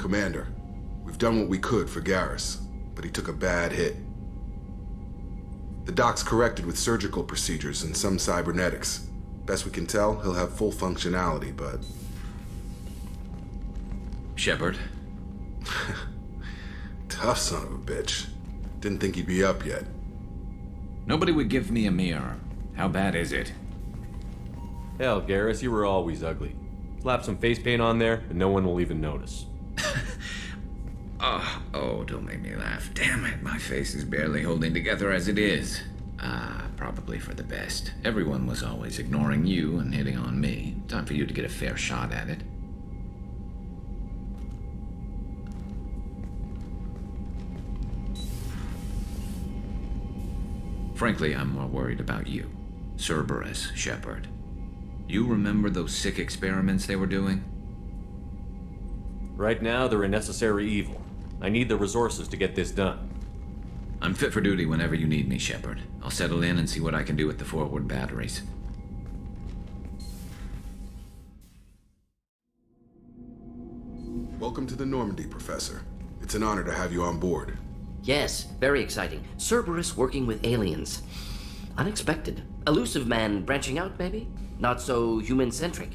Commander. We've done what we could for Garrus, but he took a bad hit. The doc's corrected with surgical procedures and some cybernetics. Best we can tell, he'll have full functionality, but... Shepard? Tough son of a bitch. Didn't think he'd be up yet. Nobody would give me a mirror. How bad is it? Hell, Garrus, you were always ugly. Slap some face paint on there, and no one will even notice. Oh, don't make me laugh. Damn it, my face is barely holding together as it is. Probably for the best. Everyone was always ignoring you and hitting on me. Time for you to get a fair shot at it. Frankly, I'm more worried about you. Cerberus, Shepard. You remember those sick experiments they were doing? Right now, they're a necessary evil. I need the resources to get this done. I'm fit for duty whenever you need me, Shepard. I'll settle in and see what I can do with the forward batteries. Welcome to the Normandy, Professor. It's an honor to have you on board. Yes, very exciting. Cerberus working with aliens. Unexpected. Elusive man branching out, maybe? Not so human-centric.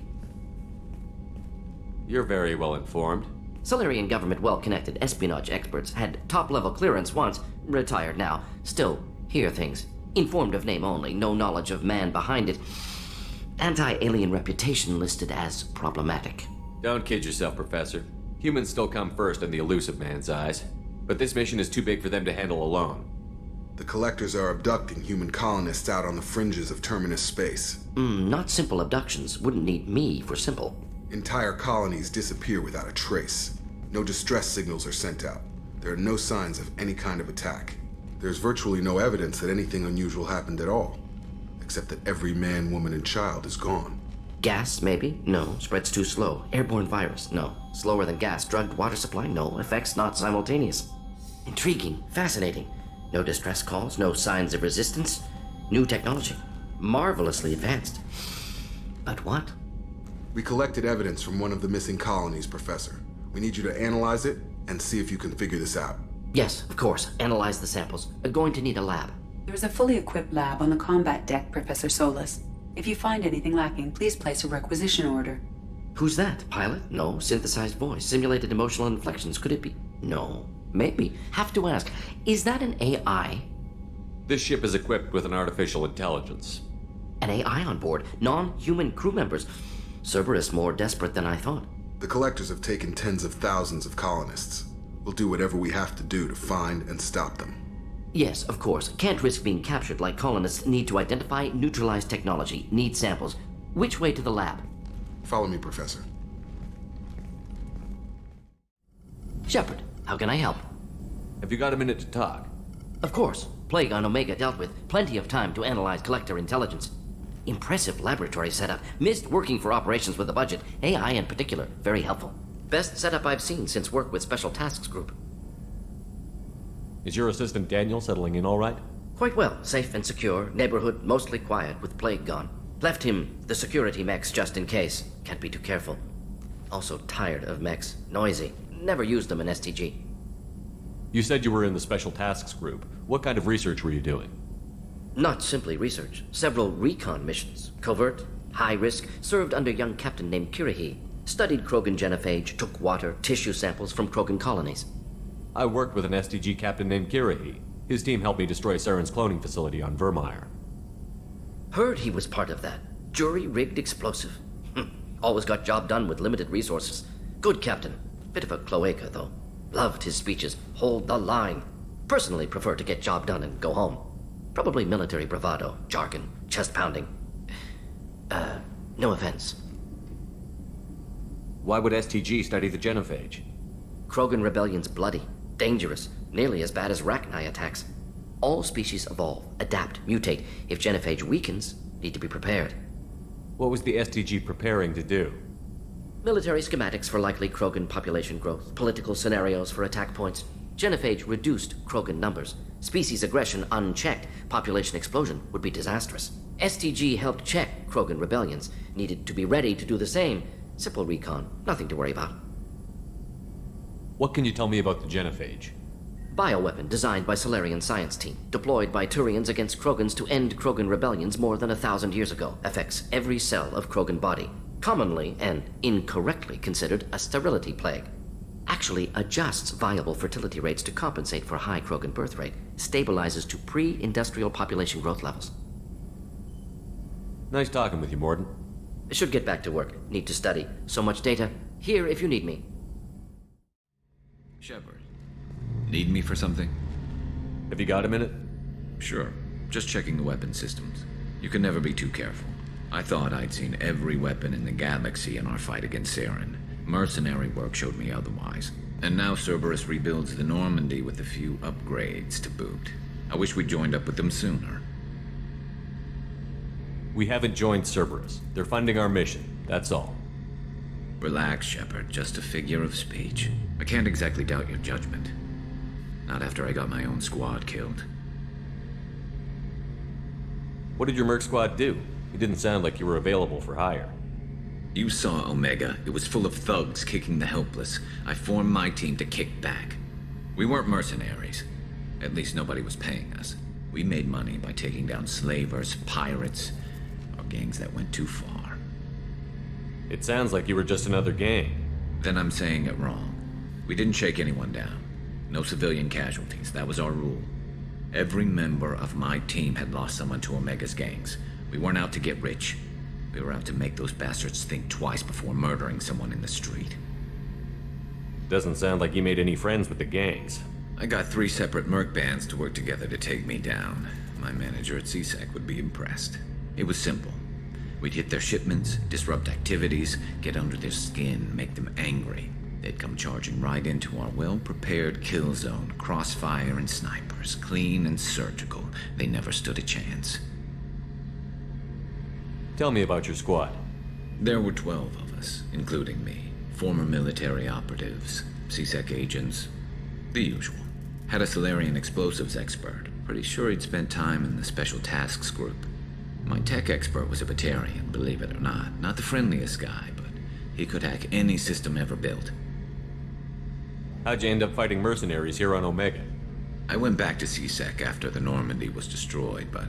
You're very well informed. Solarian government well-connected espionage experts had top-level clearance once, retired now. Still, hear things. Informed of name only, no knowledge of man behind it. Anti-alien reputation listed as problematic. Don't kid yourself, Professor. Humans still come first in the elusive man's eyes. But this mission is too big for them to handle alone. The Collectors are abducting human colonists out on the fringes of Terminus space. Not simple abductions. Wouldn't need me for simple. Entire colonies disappear without a trace. No distress signals are sent out. There are no signs of any kind of attack. There's virtually no evidence that anything unusual happened at all, except that every man, woman, and child is gone. Gas, maybe? No. Spreads too slow. Airborne virus? No. Slower than gas. Drugged water supply? No. Effects not simultaneous. Intriguing. Fascinating. No distress calls. No signs of resistance. New technology. Marvelously advanced. But what? We collected evidence from one of the missing colonies, Professor. We need you to analyze it and see if you can figure this out. Yes, of course. Analyze the samples. Going to need a lab. There's a fully equipped lab on the combat deck, Professor Solis. If you find anything lacking, please place a requisition order. Who's that? Pilot? No. Synthesized voice. Simulated emotional inflections. Could it be? No. Maybe. Have to ask. Is that an AI? This ship is equipped with an artificial intelligence. An AI on board. Non-human crew members. Cerberus more desperate than I thought. The Collectors have taken tens of thousands of colonists. We'll do whatever we have to do to find and stop them. Yes, of course. Can't risk being captured like colonists. Need to identify, neutralize technology. Need samples. Which way to the lab? Follow me, Professor. Shepard, how can I help? Have you got a minute to talk? Of course. Plague on Omega dealt with. Plenty of time to analyze Collector intelligence. Impressive laboratory setup. Missed working for operations with a budget. AI in particular. Very helpful. Best setup I've seen since work with Special Tasks Group. Is your assistant Daniel settling in all right? Quite well. Safe and secure. Neighborhood mostly quiet with Plague gone. Left him the security mechs just in case. Can't be too careful. Also tired of mechs. Noisy. Never used them in STG. You said you were in the Special Tasks Group. What kind of research were you doing? Not simply research. Several recon missions. Covert, high risk, served under a young captain named Kirahi. Studied Krogan genophage, took water, tissue samples from Krogan colonies. I worked with an STG captain named Kirahi. His team helped me destroy Saren's cloning facility on Vermeer. Heard he was part of that. Jury-rigged explosive. Always got job done with limited resources. Good captain. Bit of a cloaca, though. Loved his speeches. Hold the line. Personally prefer to get job done and go home. Probably military bravado, jargon, chest pounding. No offense. Why would STG study the genophage? Krogan rebellion's bloody, dangerous, nearly as bad as Rachni attacks. All species evolve, adapt, mutate. If genophage weakens, need to be prepared. What was the STG preparing to do? Military schematics for likely Krogan population growth, political scenarios for attack points. Genophage reduced Krogan numbers. Species aggression unchecked, population explosion would be disastrous. STG helped check Krogan rebellions, needed to be ready to do the same. Simple recon, nothing to worry about. What can you tell me about the genophage? Bioweapon designed by Solarian science team, deployed by Turians against Krogans to end Krogan rebellions more than 1,000 years ago, affects every cell of Krogan body, commonly and incorrectly considered a sterility plague. Actually adjusts viable fertility rates to compensate for high Krogan birth rate, stabilizes to pre-industrial population growth levels. Nice talking with you, Morden. Should get back to work. Need to study. So much data. Here if you need me. Shepard, need me for something? Have you got a minute? Sure. Just checking the weapon systems. You can never be too careful. I thought I'd seen every weapon in the galaxy in our fight against Saren. Mercenary work showed me otherwise. And now Cerberus rebuilds the Normandy with a few upgrades to boot. I wish we'd joined up with them sooner. We haven't joined Cerberus. They're funding our mission, that's all. Relax, Shepard. Just a figure of speech. I can't exactly doubt your judgment. Not after I got my own squad killed. What did your Merc squad do? It didn't sound like you were available for hire. You saw Omega. It was full of thugs kicking the helpless. I formed my team to kick back. We weren't mercenaries. At least nobody was paying us. We made money by taking down slavers, pirates, or gangs that went too far. It sounds like you were just another gang. Then I'm saying it wrong. We didn't shake anyone down. No civilian casualties. That was our rule. Every member of my team had lost someone to Omega's gangs. We weren't out to get rich. We were out to make those bastards think twice before murdering someone in the street. Doesn't sound like you made any friends with the gangs. I got 3 separate merc bands to work together to take me down. My manager at CSEC would be impressed. It was simple. We'd hit their shipments, disrupt activities, get under their skin, make them angry. They'd come charging right into our well-prepared kill zone, crossfire and snipers, clean and surgical. They never stood a chance. Tell me about your squad. There were 12 of us, including me. Former military operatives, CSEC agents, the usual. Had a Solarian explosives expert. Pretty sure he'd spent time in the Special Tasks Group. My tech expert was a Batarian, believe it or not. Not the friendliest guy, but he could hack any system ever built. How'd you end up fighting mercenaries here on Omega? I went back to CSEC after the Normandy was destroyed, but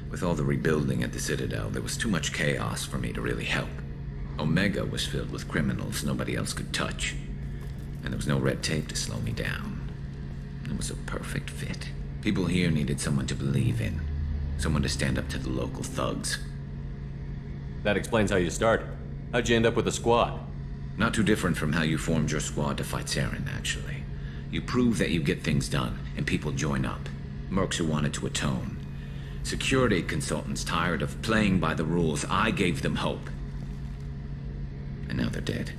with all the rebuilding at the Citadel, there was too much chaos for me to really help. Omega was filled with criminals nobody else could touch, and there was no red tape to slow me down. It was a perfect fit. People here needed someone to believe in, someone to stand up to the local thugs. That explains how you started. How'd you end up with a squad? Not too different from how you formed your squad to fight Saren, actually. You prove that you get things done, and people join up. Mercs who wanted to atone. Security consultants tired of playing by the rules. I gave them hope. And now they're dead.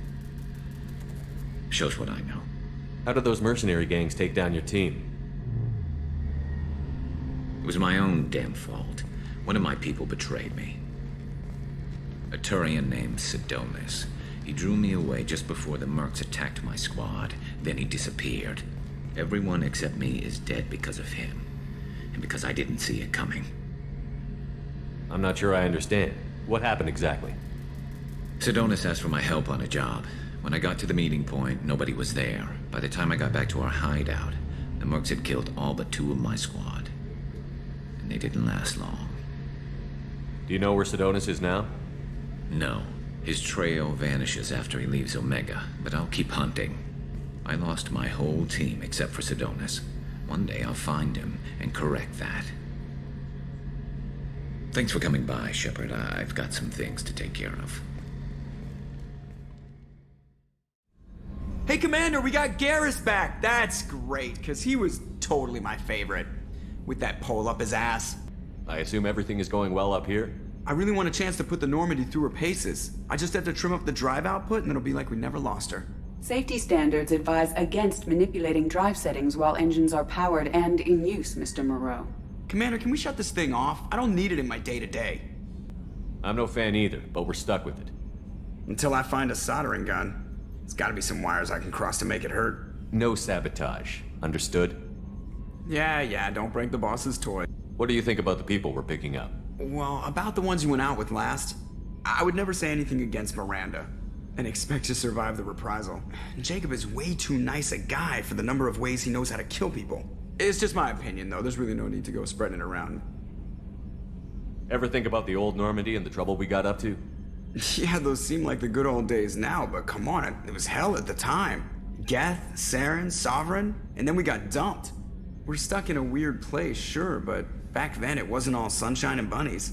Shows what I know. How did those mercenary gangs take down your team? It was my own damn fault. One of my people betrayed me. A Turian named Sidonis. He drew me away just before the Mercs attacked my squad. Then he disappeared. Everyone except me is dead because of him. And because I didn't see it coming. I'm not sure I understand. What happened exactly? Sidonis asked for my help on a job. When I got to the meeting point, nobody was there. By the time I got back to our hideout, the Mercs had killed all but 2 of my squad. And they didn't last long. Do you know where Sidonis is now? No. His trail vanishes after he leaves Omega, but I'll keep hunting. I lost my whole team except for Sidonis. One day I'll find him and correct that. Thanks for coming by, Shepard. I've got some things to take care of. Hey, Commander, we got Garrus back. That's great, because he was totally my favorite. With that pole up his ass. I assume everything is going well up here? I really want a chance to put the Normandy through her paces. I just have to trim up the drive output and it'll be like we never lost her. Safety standards advise against manipulating drive settings while engines are powered and in use, Mr. Moreau. Commander, can we shut this thing off? I don't need it in my day-to-day. I'm no fan either, but we're stuck with it. Until I find a soldering gun. There's gotta be some wires I can cross to make it hurt. No sabotage. Understood? Yeah, don't break the boss's toy. What do you think about the people we're picking up? Well, about the ones you went out with last, I would never say anything against Miranda. and expect to survive the reprisal. Jacob is way too nice a guy for the number of ways he knows how to kill people. It's just my opinion, though. There's really no need to go spreading it around. Ever think about the old Normandy and the trouble we got up to? Yeah, those seem like the good old days now, but come on, it was hell at the time. Geth, Saren, Sovereign, and then we got dumped. We're stuck in a weird place, sure, but back then it wasn't all sunshine and bunnies.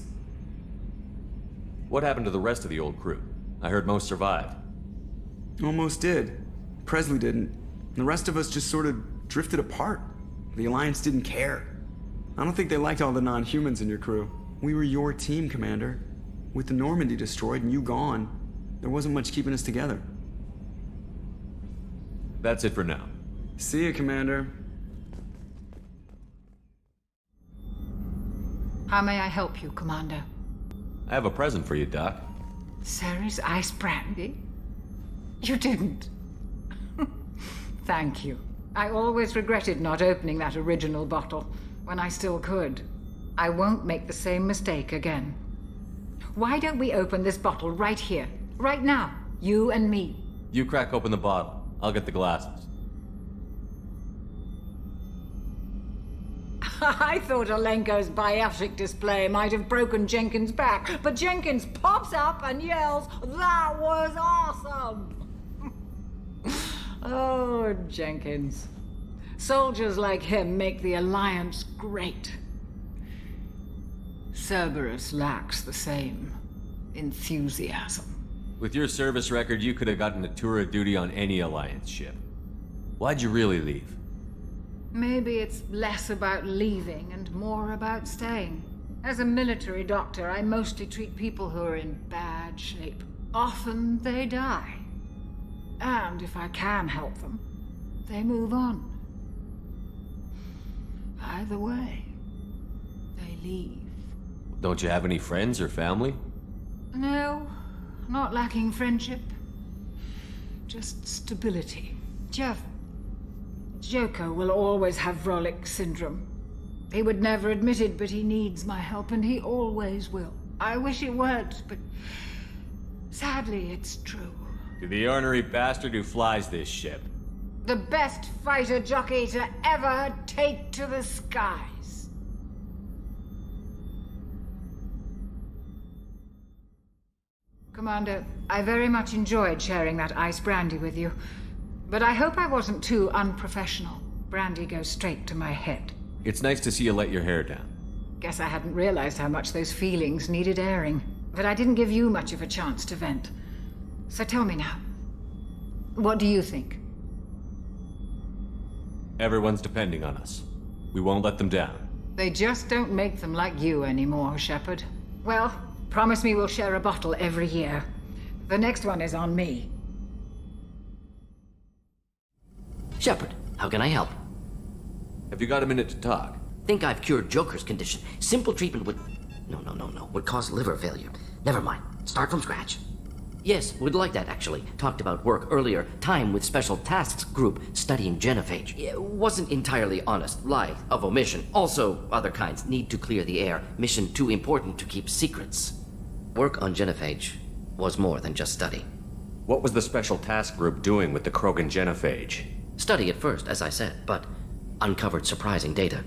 What happened to the rest of the old crew? I heard most survived. Almost did. Presley didn't. The rest of us just sort of drifted apart. The Alliance didn't care. I don't think they liked all the non-humans in your crew. We were your team, Commander. With the Normandy destroyed and you gone, there wasn't much keeping us together. That's it for now. See you, Commander. How may I help you, Commander? I have a present for you, Doc. Ceres ice brandy? You didn't. Thank you. I always regretted not opening that original bottle when I still could. I won't make the same mistake again. Why don't we open this bottle right here, right now, you and me? You crack open the bottle. I'll get the glasses. I thought Alenko's biotic display might have broken Jenkins' back, but Jenkins pops up and yells, "That was awesome!" Oh, Jenkins. Soldiers like him make the Alliance great. Cerberus lacks the same enthusiasm. With your service record, you could have gotten a tour of duty on any Alliance ship. Why'd you really leave? Maybe it's less about leaving and more about staying. As a military doctor, I mostly treat people who are in bad shape. Often they die. And if I can help them, they move on. Either way, they leave. Don't you have any friends or family? No, not lacking friendship. Just stability. Joko will always have Vrolik syndrome. He would never admit it, but he needs my help, and he always will. I wish it weren't, but sadly, it's true. You're the ornery bastard who flies this ship. The best fighter jockey to ever take to the skies. Commander, I very much enjoyed sharing that ice brandy with you. But I hope I wasn't too unprofessional. Brandy goes straight to my head. It's nice to see you let your hair down. Guess I hadn't realized how much those feelings needed airing. But I didn't give you much of a chance to vent. So tell me now. What do you think? Everyone's depending on us. We won't let them down. They just don't make them like you anymore, Shepard. Well, promise me we'll share a bottle every year. The next one is on me. Shepard, how can I help? Have you got a minute to talk? Think I've cured Joker's condition. Simple treatment would... No. Would cause liver failure. Never mind. Start from scratch. Yes, would like that, actually. Talked about work earlier. Time with Special Tasks Group studying genophage. It wasn't entirely honest. Lie of omission. Also, other kinds. Need to clear the air. Mission too important to keep secrets. Work on genophage was more than just study. What was the Special Task Group doing with the Krogan genophage? Study at first, as I said, but uncovered surprising data.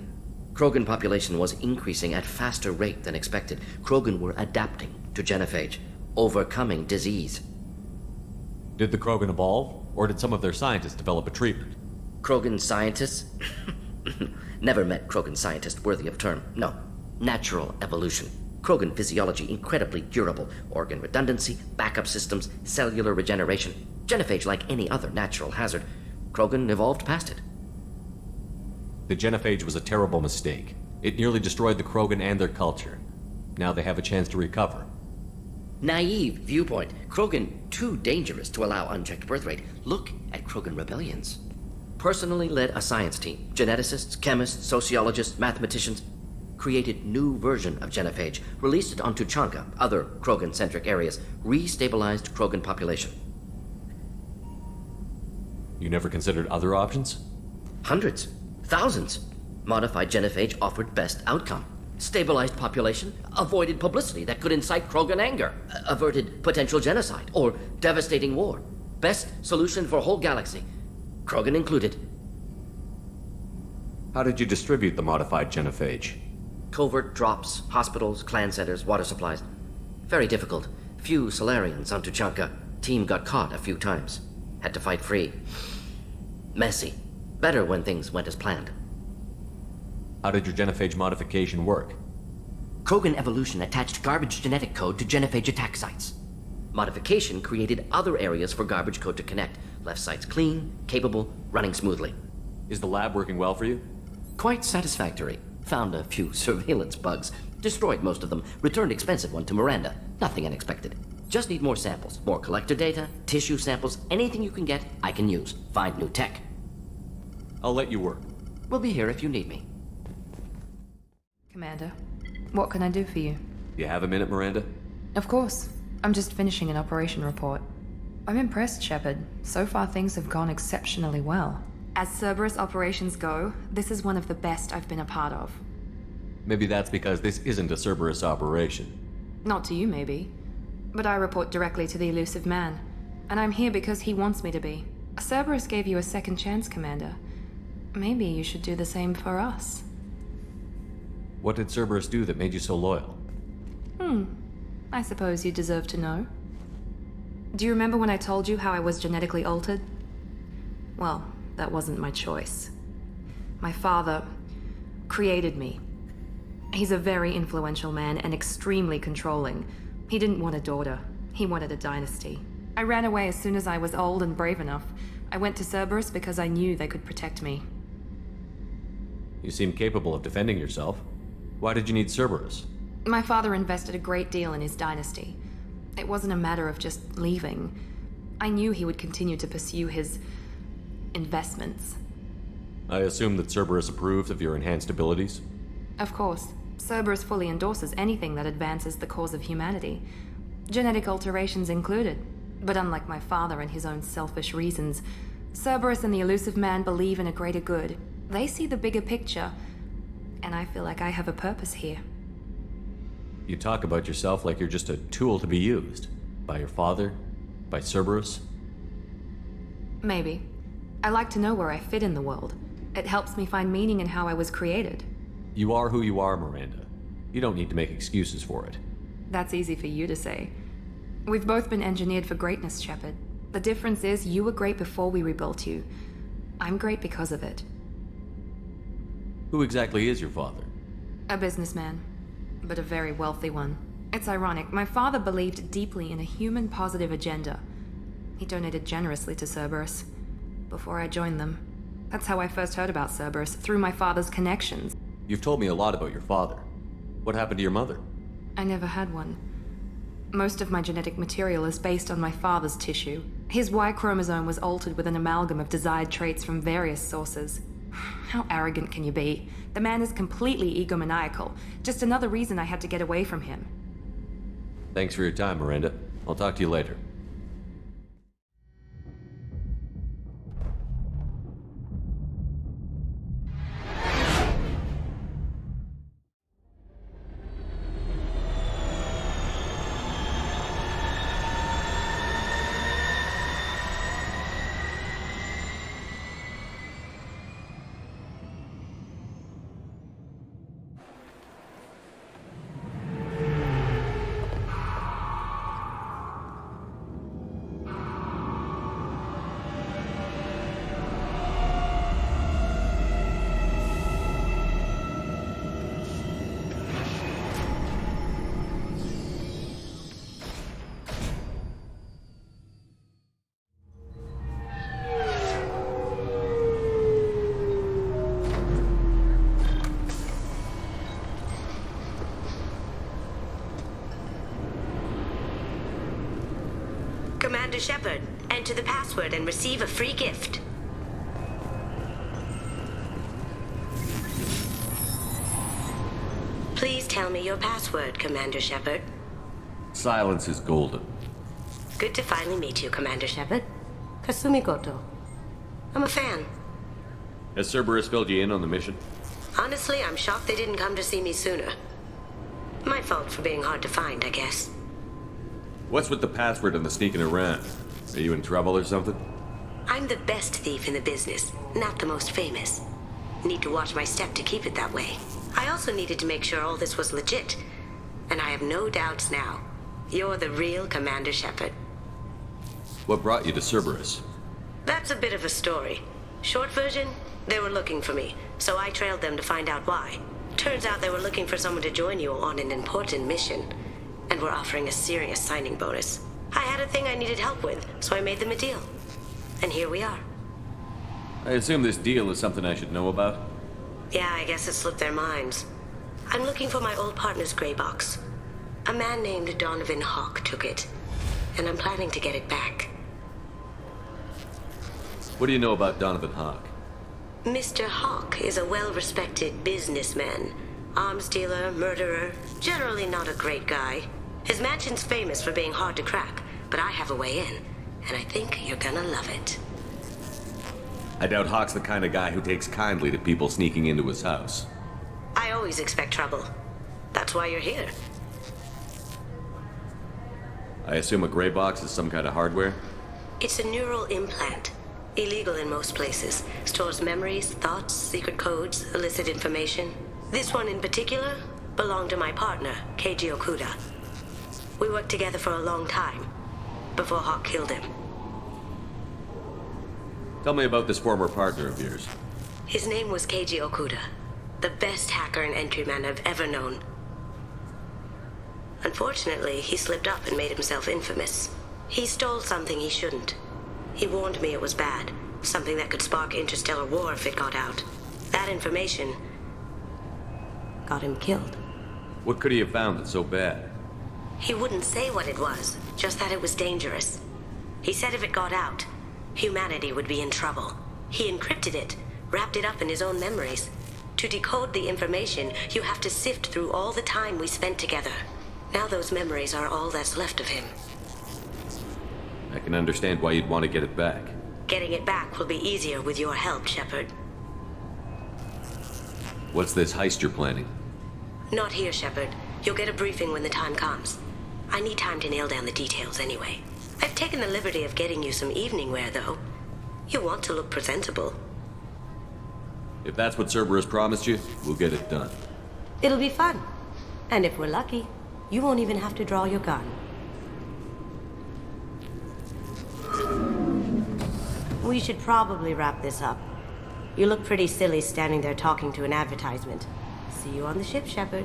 Krogan population was increasing at faster rate than expected. Krogan were adapting to genophage, overcoming disease. Did the Krogan evolve, or did some of their scientists develop a treatment? Krogan scientists? Never met Krogan scientist worthy of term. No. Natural evolution. Krogan physiology incredibly durable. Organ redundancy, backup systems, cellular regeneration. Genophage like any other natural hazard. Krogan evolved past it. The genophage was a terrible mistake. It nearly destroyed the Krogan and their culture. Now they have a chance to recover. Naive viewpoint. Krogan too dangerous to allow unchecked birth rate. Look at Krogan rebellions. Personally led a science team. Geneticists, chemists, sociologists, mathematicians. Created new version of genophage. Released it on Tuchanka, other Krogan-centric areas. Restabilized Krogan population. You never considered other options? Hundreds. Thousands. Modified genophage offered best outcome. Stabilized population, avoided publicity that could incite Krogan anger, averted potential genocide, or devastating war. Best solution for whole galaxy, Krogan included. How did you distribute the modified genophage? Covert drops, hospitals, clan centers, water supplies. Very difficult. Few Solarians on Tuchanka. Team got caught a few times. Had to fight free. Messy. Better when things went as planned. How did your genophage modification work? Krogan evolution attached garbage genetic code to genophage attack sites. Modification created other areas for garbage code to connect. Left sites clean, capable, running smoothly. Is the lab working well for you? Quite satisfactory. Found a few surveillance bugs. Destroyed most of them. Returned expensive one to Miranda. Nothing unexpected. Just need more samples. More collector data, tissue samples, anything you can get, I can use. Find new tech. I'll let you work. We'll be here if you need me. Commander, what can I do for you? You have a minute, Miranda? Of course. I'm just finishing an operation report. I'm impressed, Shepard. So far things have gone exceptionally well. As Cerberus operations go, this is one of the best I've been a part of. Maybe that's because this isn't a Cerberus operation. Not to you, maybe. But I report directly to the Elusive Man. And I'm here because he wants me to be. Cerberus gave you a second chance, Commander. Maybe you should do the same for us. What did Cerberus do that made you so loyal? I suppose you deserve to know. Do you remember when I told you how I was genetically altered? Well, that wasn't my choice. My father created me. He's a very influential man and extremely controlling. He didn't want a daughter. He wanted a dynasty. I ran away as soon as I was old and brave enough. I went to Cerberus because I knew they could protect me. You seem capable of defending yourself. Why did you need Cerberus? My father invested a great deal in his dynasty. It wasn't a matter of just leaving. I knew he would continue to pursue his investments. I assume that Cerberus approved of your enhanced abilities? Of course, Cerberus fully endorses anything that advances the cause of humanity, genetic alterations included. But unlike my father and his own selfish reasons, Cerberus and the Elusive Man believe in a greater good. They see the bigger picture, and I feel like I have a purpose here. You talk about yourself like you're just a tool to be used. By your father? By Cerberus? Maybe. I like to know where I fit in the world. It helps me find meaning in how I was created. You are who you are, Miranda. You don't need to make excuses for it. That's easy for you to say. We've both been engineered for greatness, Shepard. The difference is you were great before we rebuilt you. I'm great because of it. Who exactly is your father? A businessman, but a very wealthy one. It's ironic, my father believed deeply in a human-positive agenda. He donated generously to Cerberus before I joined them. That's how I first heard about Cerberus, through my father's connections. You've told me a lot about your father. What happened to your mother? I never had one. Most of my genetic material is based on my father's tissue. His Y chromosome was altered with an amalgam of desired traits from various sources. How arrogant can you be? The man is completely egomaniacal. Just another reason I had to get away from him. Thanks for your time, Miranda. I'll talk to you later. Commander Shepard, enter the password and receive a free gift. Please tell me your password, Commander Shepard. Silence is golden. Good to finally meet you, Commander Shepard. Kasumi Goto. I'm a fan. Has Cerberus filled you in on the mission? Honestly, I'm shocked they didn't come to see me sooner. My fault for being hard to find, I guess. What's with the password and the sneaking around? Are you in trouble or something? I'm the best thief in the business, not the most famous. Need to watch my step to keep it that way. I also needed to make sure all this was legit. And I have no doubts now. You're the real Commander Shepard. What brought you to Cerberus? That's a bit of a story. Short version, they were looking for me, so I trailed them to find out why. Turns out they were looking for someone to join you on an important mission, and were offering a serious signing bonus. I had a thing I needed help with, so I made them a deal. And here we are. I assume this deal is something I should know about? Yeah, I guess it slipped their minds. I'm looking for my old partner's gray box. A man named Donovan Hawk took it, and I'm planning to get it back. What do you know about Donovan Hawk? Mr. Hawk is a well-respected businessman. Arms dealer, murderer, generally not a great guy. His mansion's famous for being hard to crack, but I have a way in, and I think you're gonna love it. I doubt Hawk's the kind of guy who takes kindly to people sneaking into his house. I always expect trouble. That's why you're here. I assume a gray box is some kind of hardware? It's a neural implant. Illegal in most places. Stores memories, thoughts, secret codes, illicit information. This one in particular belonged to my partner, Keiji Okuda. We worked together for a long time, before Hawk killed him. Tell me about this former partner of yours. His name was Keiji Okuda, the best hacker and entryman I've ever known. Unfortunately, he slipped up and made himself infamous. He stole something he shouldn't. He warned me it was bad, something that could spark interstellar war if it got out. That information got him killed. What could he have found that's so bad? He wouldn't say what it was, just that it was dangerous. He said if it got out, humanity would be in trouble. He encrypted it, wrapped it up in his own memories. To decode the information, you have to sift through all the time we spent together. Now those memories are all that's left of him. I can understand why you'd want to get it back. Getting it back will be easier with your help, Shepard. What's this heist you're planning? Not here, Shepard. You'll get a briefing when the time comes. I need time to nail down the details anyway. I've taken the liberty of getting you some evening wear, though. You want to look presentable. If that's what Cerberus promised you, we'll get it done. It'll be fun. And if we're lucky, you won't even have to draw your gun. We should probably wrap this up. You look pretty silly standing there talking to an advertisement. See you on the ship, Shepard.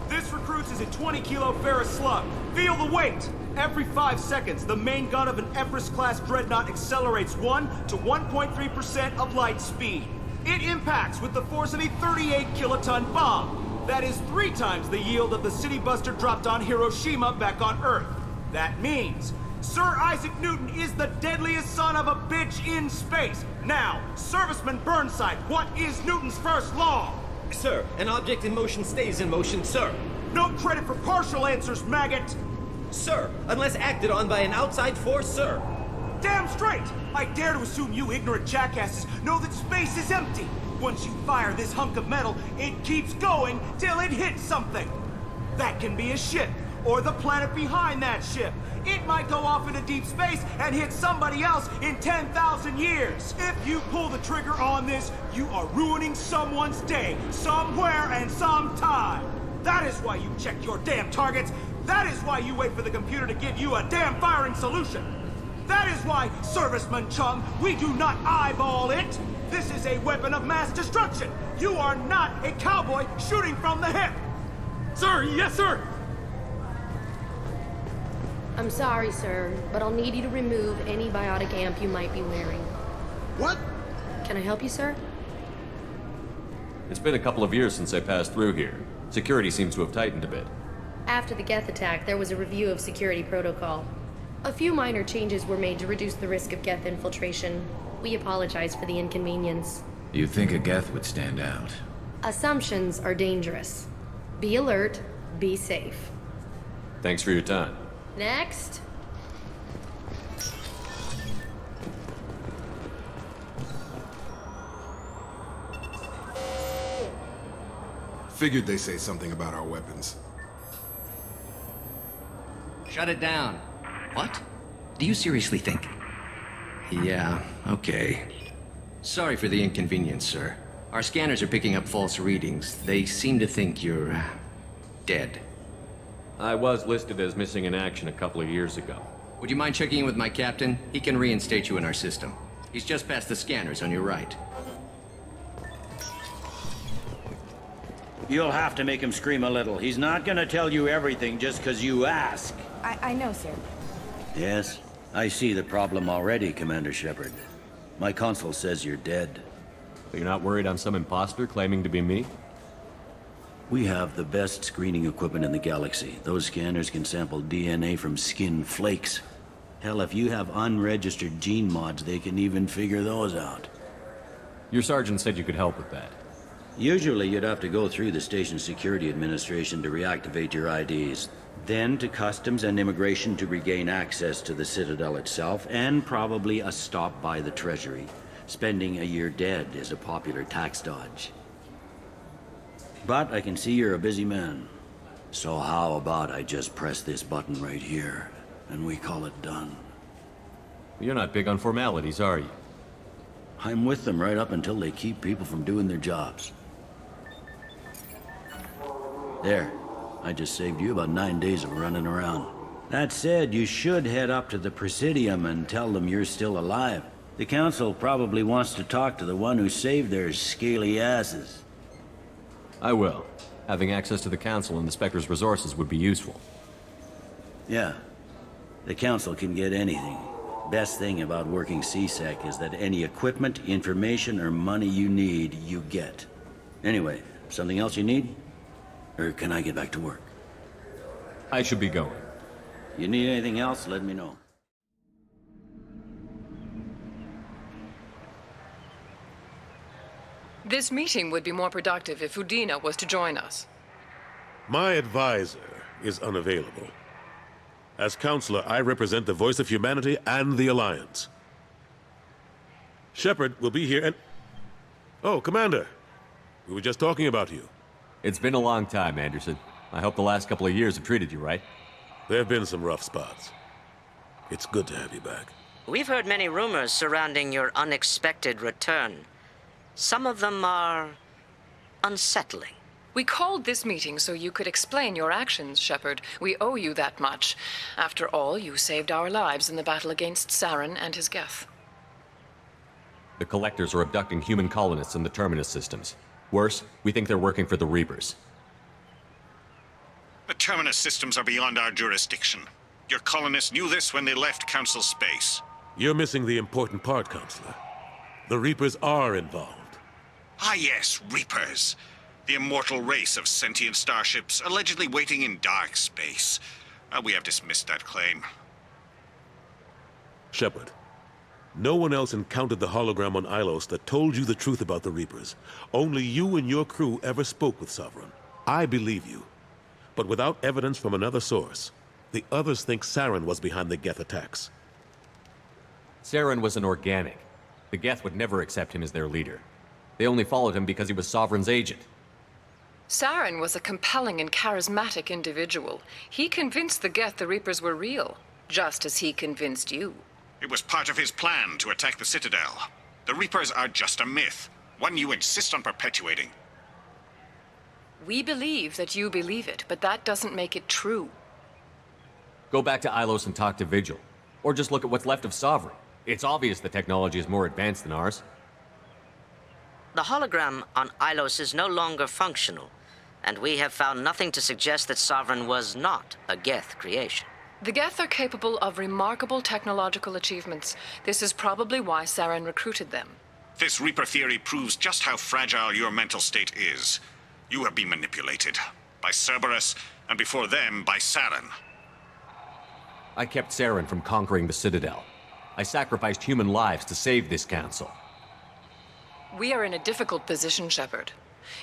This recruits is a 20-kilo ferrous slug. Feel the weight! Every 5 seconds, the main gun of an Everest-class dreadnought accelerates 1 to 1.3% of light speed. It impacts with the force of a 38-kiloton bomb. That is 3 times the yield of the city buster dropped on Hiroshima back on Earth. That means Sir Isaac Newton is the deadliest son of a bitch in space. Now, Serviceman Burnside, what is Newton's first law? Sir, an object in motion stays in motion, sir. No credit for partial answers, maggot! Sir, unless acted on by an outside force, sir. Damn straight! I dare to assume you ignorant jackasses know that space is empty. Once you fire this hunk of metal, it keeps going till it hits something. That can be a ship, or the planet behind that ship. It might go off into deep space and hit somebody else in 10,000 years. If you pull the trigger on this, you are ruining someone's day, somewhere and sometime. That is why you check your damn targets. That is why you wait for the computer to give you a damn firing solution. That is why, Serviceman Chung, we do not eyeball it. This is a weapon of mass destruction. You are not a cowboy shooting from the hip. Sir, yes, sir. I'm sorry, sir, but I'll need you to remove any biotic amp you might be wearing. What? Can I help you, sir? It's been a couple of years since I passed through here. Security seems to have tightened a bit. After the Geth attack, there was a review of security protocol. A few minor changes were made to reduce the risk of Geth infiltration. We apologize for the inconvenience. You think a Geth would stand out? Assumptions are dangerous. Be alert, be safe. Thanks for your time. Next. Figured they say something about our weapons. Shut it down. What? Do you seriously think? Yeah, okay. Sorry for the inconvenience, sir. Our scanners are picking up false readings. They seem to think you're dead. I was listed as missing in action a couple of years ago. Would you mind checking in with my captain? He can reinstate you in our system. He's just past the scanners on your right. You'll have to make him scream a little. He's not gonna tell you everything just because you ask. I know, sir. Yes, I see the problem already, Commander Shepard. My console says you're dead. You're not worried I'm some imposter claiming to be me? We have the best screening equipment in the galaxy. Those scanners can sample DNA from skin flakes. Hell, if you have unregistered gene mods, they can even figure those out. Your sergeant said you could help with that. Usually you'd have to go through the Station Security Administration to reactivate your IDs. Then to Customs and Immigration to regain access to the Citadel itself, and probably a stop by the Treasury. Spending a year dead is a popular tax dodge. But I can see you're a busy man. So how about I just press this button right here, and we call it done? You're not big on formalities, are you? I'm with them right up until they keep people from doing their jobs. There. I just saved you about 9 days of running around. That said, you should head up to the Presidium and tell them you're still alive. The Council probably wants to talk to the one who saved their scaly asses. I will. Having access to the Council and the Spectre's resources would be useful. Yeah. The Council can get anything. Best thing about working CSEC is that any equipment, information, or money you need, you get. Anyway, something else you need? Or can I get back to work? I should be going. You need anything else, let me know. This meeting would be more productive if Udina was to join us. My advisor is unavailable. As counselor, I represent the voice of humanity and the Alliance. Shepard will be here and... Oh, Commander. We were just talking about you. It's been a long time, Anderson. I hope the last couple of years have treated you right. There have been some rough spots. It's good to have you back. We've heard many rumors surrounding your unexpected return. Some of them are unsettling. We called this meeting so you could explain your actions, Shepard. We owe you that much. After all, you saved our lives in the battle against Saren and his Geth. The Collectors are abducting human colonists in the Terminus systems. Worse, we think they're working for the Reapers. The Terminus systems are beyond our jurisdiction. Your colonists knew this when they left Council space. You're missing the important part, Counselor. The Reapers are involved. Ah yes, Reapers. The immortal race of sentient starships allegedly waiting in dark space. We have dismissed that claim. Shepard, no one else encountered the hologram on Ilos that told you the truth about the Reapers. Only you and your crew ever spoke with Sovereign. I believe you. But without evidence from another source, the others think Saren was behind the Geth attacks. Saren was an organic. The Geth would never accept him as their leader. They only followed him because he was Sovereign's agent. Saren was a compelling and charismatic individual. He convinced the Geth the Reapers were real, just as he convinced you. It was part of his plan to attack the Citadel. The Reapers are just a myth, one you insist on perpetuating. We believe that you believe it, but that doesn't make it true. Go back to Ilos and talk to Vigil. Or just look at what's left of Sovereign. It's obvious the technology is more advanced than ours. The hologram on Ilos is no longer functional, and we have found nothing to suggest that Sovereign was not a Geth creation. The Geth are capable of remarkable technological achievements. This is probably why Saren recruited them. This Reaper theory proves just how fragile your mental state is. You have been manipulated. By Cerberus, and before them, by Saren. I kept Saren from conquering the Citadel. I sacrificed human lives to save this council. We are in a difficult position, Shepard.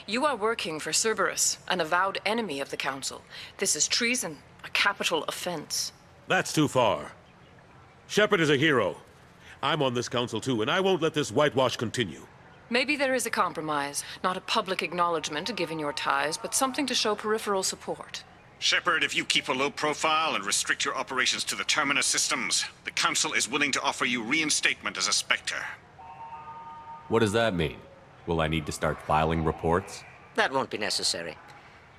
You are working for Cerberus, an avowed enemy of the Council. This is treason, a capital offense. That's too far. Shepard is a hero. I'm on this council too, and I won't let this whitewash continue. Maybe there is a compromise. Not a public acknowledgement given your ties, but something to show peripheral support. Shepard, if you keep a low profile and restrict your operations to the Terminus systems, the Council is willing to offer you reinstatement as a Spectre. What does that mean? Will I need to start filing reports? That won't be necessary.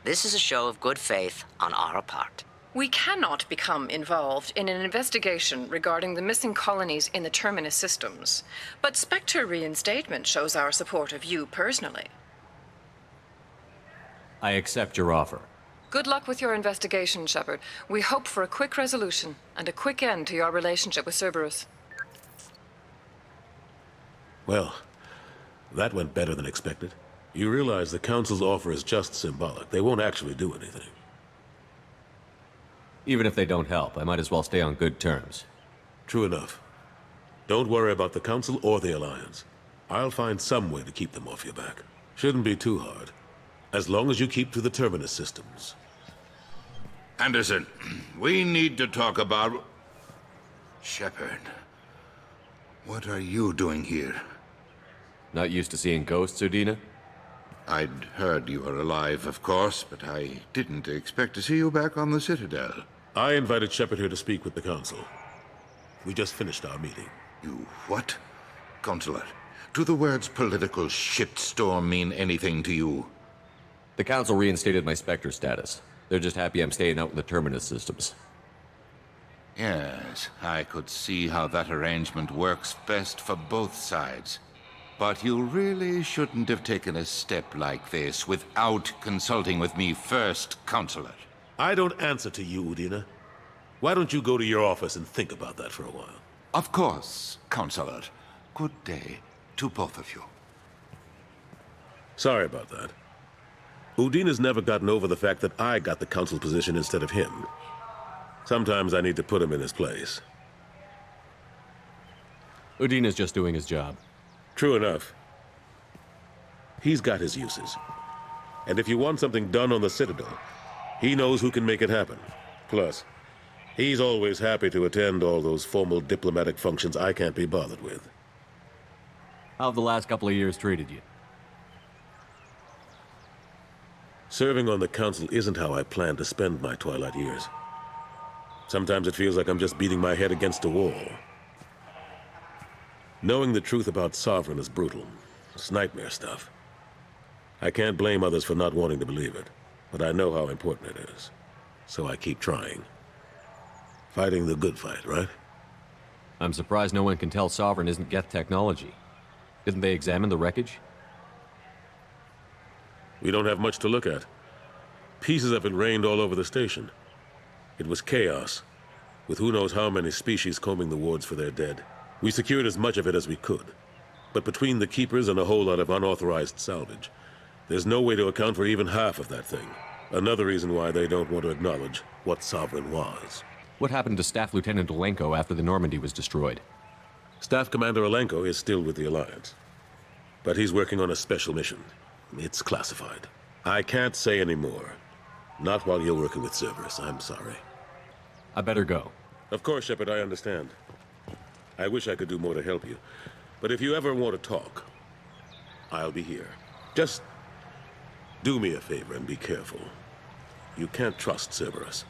This is a show of good faith on our part. We cannot become involved in an investigation regarding the missing colonies in the Terminus systems, but Spectre reinstatement shows our support of you personally. I accept your offer. Good luck with your investigation, Shepard. We hope for a quick resolution and a quick end to your relationship with Cerberus. Well, that went better than expected. You realize the Council's offer is just symbolic. They won't actually do anything. Even if they don't help, I might as well stay on good terms. True enough. Don't worry about the Council or the Alliance. I'll find some way to keep them off your back. Shouldn't be too hard. As long as you keep to the Terminus systems. Anderson, we need to talk about... Shepard. What are you doing here? Not used to seeing ghosts, Udina? I'd heard you were alive, of course, but I didn't expect to see you back on the Citadel. I invited Shepard here to speak with the Council. We just finished our meeting. You what? Consular, do the words political shitstorm mean anything to you? The Council reinstated my Spectre status. They're just happy I'm staying out in the Terminus systems. Yes, I could see how that arrangement works best for both sides. But you really shouldn't have taken a step like this without consulting with me first, Consular. I don't answer to you, Udina. Why don't you go to your office and think about that for a while? Of course, Consular. Good day to both of you. Sorry about that. Udina's never gotten over the fact that I got the Council position instead of him. Sometimes I need to put him in his place. Udina's just doing his job. True enough. He's got his uses. And if you want something done on the Citadel, he knows who can make it happen. Plus, he's always happy to attend all those formal diplomatic functions I can't be bothered with. How have the last couple of years treated you? Serving on the Council isn't how I plan to spend my twilight years. Sometimes it feels like I'm just beating my head against a wall. Knowing the truth about Sovereign is brutal. It's nightmare stuff. I can't blame others for not wanting to believe it, but I know how important it is. So I keep trying. Fighting the good fight, right? I'm surprised no one can tell Sovereign isn't Geth technology. Didn't they examine the wreckage? We don't have much to look at. Pieces of it rained all over the station. It was chaos, with who knows how many species combing the wards for their dead. We secured as much of it as we could. But between the Keepers and a whole lot of unauthorized salvage, there's no way to account for even half of that thing. Another reason why they don't want to acknowledge what Sovereign was. What happened to Staff Lieutenant Alenko after the Normandy was destroyed? Staff Commander Alenko is still with the Alliance. But he's working on a special mission. It's classified. I can't say any more. Not while you're working with Cerberus, I'm sorry. I better go. Of course, Shepard, I understand. I wish I could do more to help you. But if you ever want to talk, I'll be here. Just do me a favor and be careful. You can't trust Cerberus.